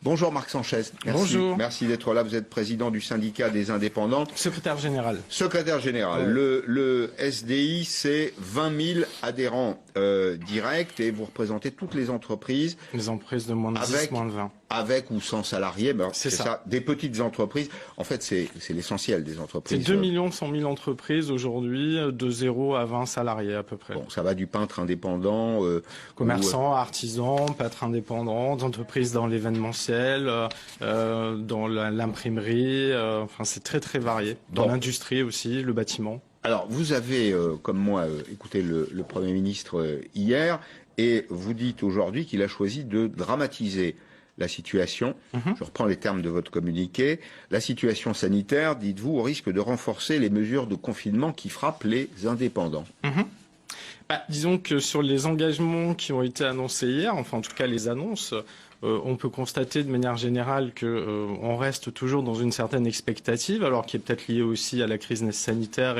Bonjour Marc Sanchez. Merci. Bonjour. Merci d'être là. Vous êtes président du syndicat des indépendants. Secrétaire général. Secrétaire général. Ouais. Le SDI, c'est 20 000 adhérents directs et vous représentez toutes les entreprises. Les entreprises de moins de 10, moins de 20. Avec ou sans salariés. Ben, c'est ça. Des petites entreprises. En fait, c'est l'essentiel des entreprises. C'est 2 100 000 entreprises aujourd'hui, de 0 à 20 salariés à peu près. Bon, ça va du peintre indépendant... commerçants, artisans, peintres indépendants, d'entreprises dans l'événementiel, dans l'imprimerie, enfin c'est très très varié. Dans l'industrie aussi, le bâtiment. Alors, vous avez, comme moi, écouté le Premier ministre hier, et vous dites aujourd'hui qu'il a choisi de dramatiser la situation. Je reprends les termes de votre communiqué. La situation sanitaire, dites-vous, au risque de renforcer les mesures de confinement qui frappent les indépendants. Disons que sur les engagements qui ont été annoncés hier, enfin en tout cas les annonces, on peut constater de manière générale que on reste toujours dans une certaine expectative, alors qui est peut-être liée aussi à la crise sanitaire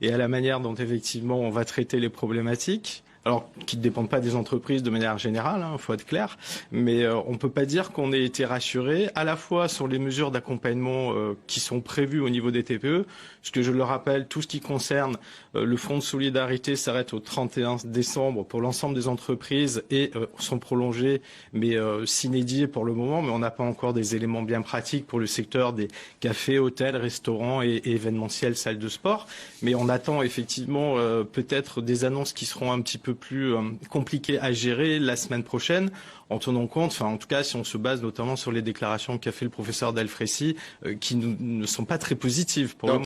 et à la manière dont effectivement on va traiter les problématiques. Alors, qui ne dépendent pas des entreprises de manière générale, faut être clair, mais on peut pas dire qu'on ait été rassuré à la fois sur les mesures d'accompagnement qui sont prévues au niveau des TPE, parce que je le rappelle, tout ce qui concerne le fonds de solidarité s'arrête au 31 décembre pour l'ensemble des entreprises et sont prolongés, mais s'inédits pour le moment, mais on n'a pas encore des éléments bien pratiques pour le secteur des cafés, hôtels, restaurants et événementiels, salles de sport, mais on attend effectivement peut-être des annonces qui seront un petit peu plus compliqué à gérer la semaine prochaine, en tenant compte, enfin en tout cas si on se base notamment sur les déclarations qu'a fait le professeur Delfraissy, qui ne sont pas très positives pour le moment.